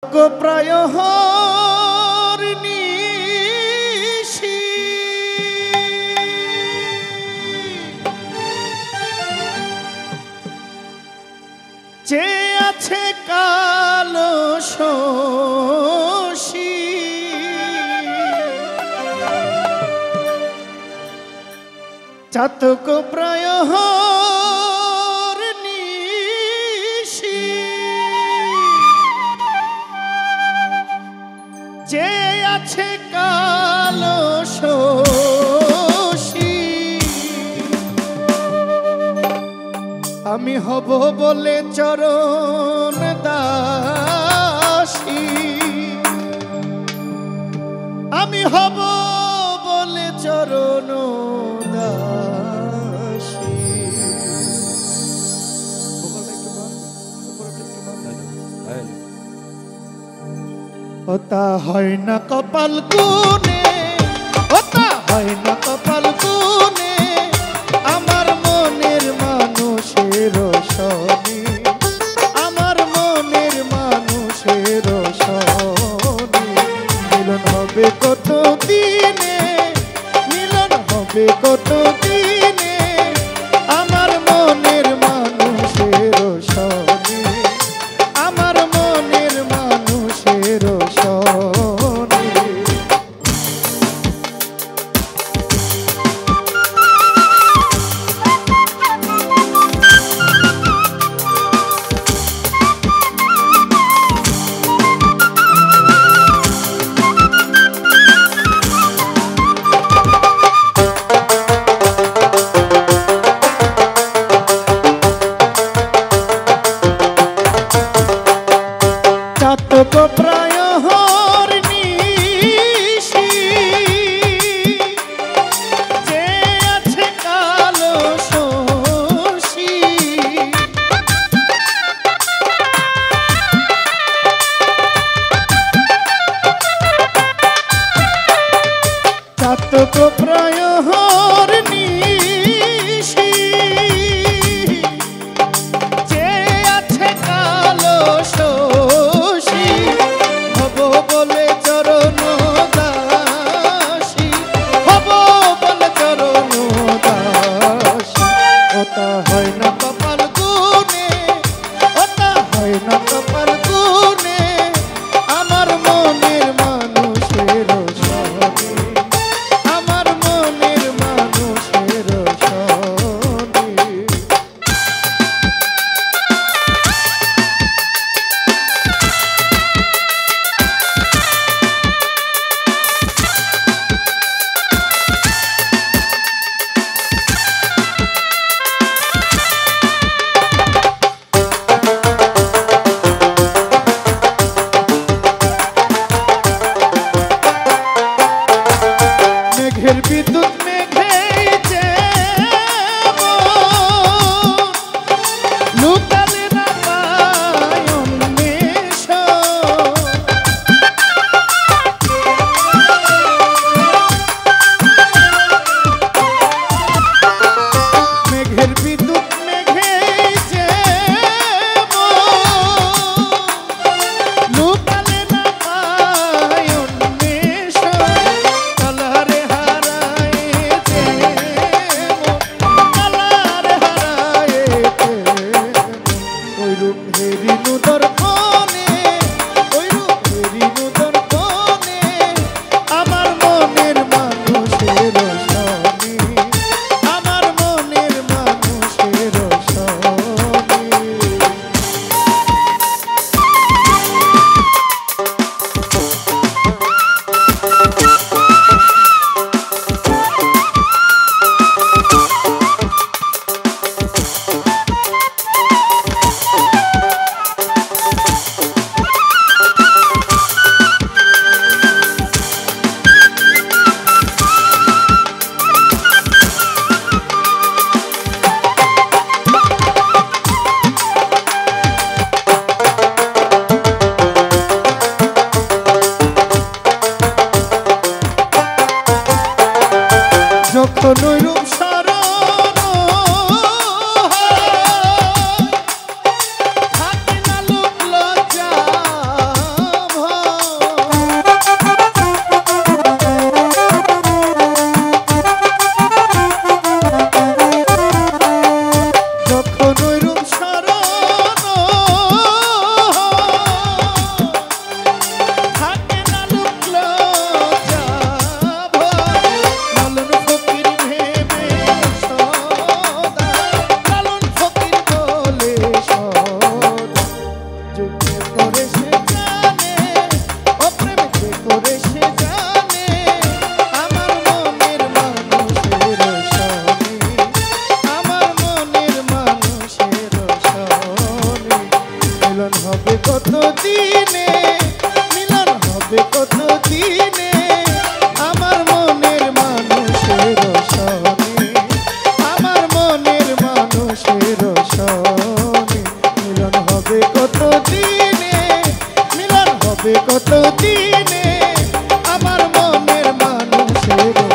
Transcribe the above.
প্রায় নিশি যে আছে কালো শশী চাতক প্রায় যে আছে কালো শশী আমি হব বলে চরণ দাসী আমি হব বলে চরণ দাসী ওটা হয় না কপাল কোণে ওটা হয় না কপাল কোণে আমার মনের মানুষের সনে আমার মনের মানুষের সনে মিলন হবে কত দিনে মিলন হবে কত দিনে আমার মনের মানুষের সনে আমার মনের মানুষের চাতক প্রায় নিশি যে আছে কালো শশী চাতক প্রায় নিশি যে আছে কালো শশী হব বলে চরণ দাসী হব বলে চরণ দাসী ওটা হয় না কপাল গুণে ওটা হয় না কপাল গুণে আমার মনের মানুষের সনে আমার মনের মানুষের সনে মেঘের বিদ্যুৎ মেঘে লুকালে না পায় অন্বেষ মেঘের বিদ্যুৎ মেঘে লুকালে না পায় অন্বেষ কালারে হারায়েছে কালারে হারায়েছে ওই রূপ হেরিনু দর্পণে ওই রূপ হেরিনু দর্পণে আমার মনের মানুষের সনে আমার মনের মানুষের সনে যখন ওই রূপ স্মরণ থাকে না লোক লজ্জা হবে কত দিনে আমার মনের মানুষের সনে, আমার মনের মানুষের সনে মিলন হবে কত দিনে, মিলন হবে কত দিনে আমার মনের মানুষের